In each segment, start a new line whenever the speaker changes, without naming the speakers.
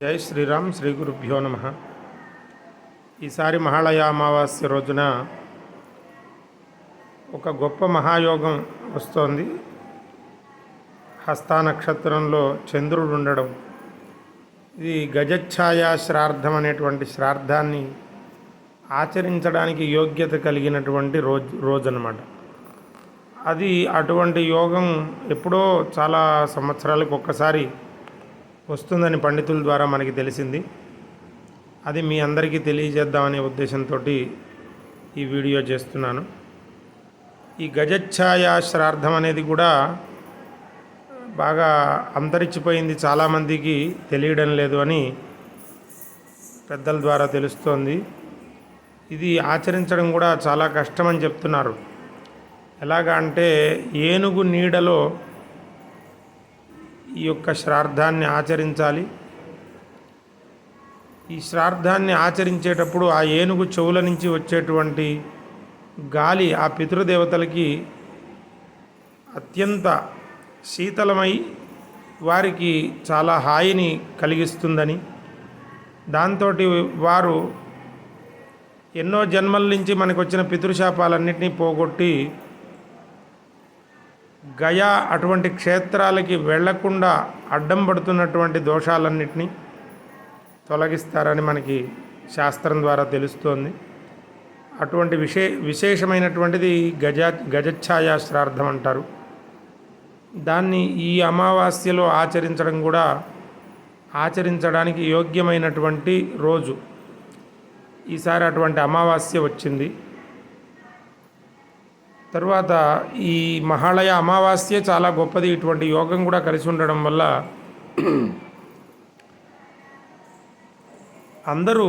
జై శ్రీరామ్, శ్రీ గురుభ్యో నమ. ఈసారి మహాళయ అమావాస్య రోజున ఒక గొప్ప మహాయోగం వస్తోంది. హస్తా నక్షత్రంలో చంద్రుడు ఉండడం, ఇది గజఛాయ శ్రాద్ధం అనేటువంటి శ్రాద్ధాన్ని ఆచరించడానికి యోగ్యత కలిగినటువంటి రోజు అన్నమాట. అది అటువంటి యోగం ఎప్పుడో చాలా సంవత్సరాలకు ఒక్కసారి వస్తుందని పండితుల ద్వారా మనకి తెలిసింది. అది మీ అందరికీ తెలియజేద్దామనే ఉద్దేశంతో ఈ వీడియో చేస్తున్నాను. ఈ గజఛాయ శ్రాద్ధం అనేది కూడా బాగా అంతరించిపోయింది, చాలామందికి తెలియడం లేదు అని పెద్దల ద్వారా తెలుస్తోంది. ఇది ఆచరించడం కూడా చాలా కష్టమని చెప్తున్నారు. ఎలాగా అంటే ఏనుగు నీడలో ఈ యొక్క శ్రాద్ధాన్ని ఆచరించాలి. ఈ శ్రాద్ధాన్ని ఆచరించేటప్పుడు ఆ ఏనుగు చెవుల నుంచి వచ్చేటువంటి గాలి ఆ పితృదేవతలకి అత్యంత శీతలమై వారికి చాలా హాయిని కలిగిస్తుందని, దాంతో వారు ఎన్నో జన్మల నుంచి మనకు వచ్చిన పితృశాపాలన్నింటినీ పోగొట్టి గయా అటువంటి క్షేత్రాలకి వెళ్లకుండా అడ్డం పడుతున్నటువంటి దోషాలన్నింటినీ తొలగిస్తారని మనకి శాస్త్రం ద్వారా తెలుస్తోంది. అటువంటి విశేషమైనటువంటిది గజఛాయ శ్రాద్ధం అంటారు. దాన్ని ఈ అమావాస్యలో ఆచరించడం కూడా ఆచరించడానికి యోగ్యమైనటువంటి రోజు. ఈసారి అటువంటి అమావాస్య వచ్చింది. తర్వాత ఈ మహాళయ అమావాస్య చాలా గొప్పది. ఇటువంటి యోగం కూడా కలిసి ఉండడం వల్ల అందరూ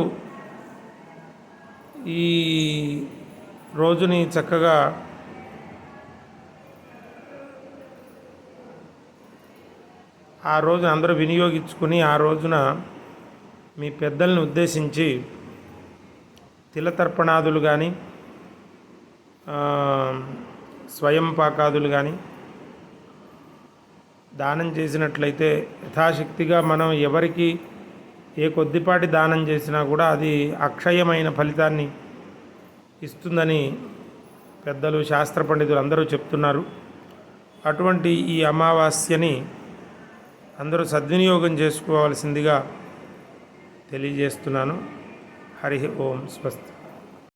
ఈ రోజుని చక్కగా ఆ రోజున అందరూ వినియోగించుకుని ఆ రోజున మీ పెద్దల్ని ఉద్దేశించి తిలతర్పణాదులు కానీ స్వయం పాకాదులు కానీ దానం చేసినట్లయితే యథాశక్తిగా మనం ఎవరికి ఏ కొద్దిపాటి దానం చేసినా కూడా అది అక్షయమైన ఫలితాన్ని ఇస్తుందని పెద్దలు, శాస్త్ర పండితులు అందరూ చెప్తున్నారు. అటువంటి ఈ అమావాస్యని అందరూ సద్వినియోగం చేసుకోవాల్సిందిగా తెలియజేస్తున్నాను. హరి ఓం స్వస్తి.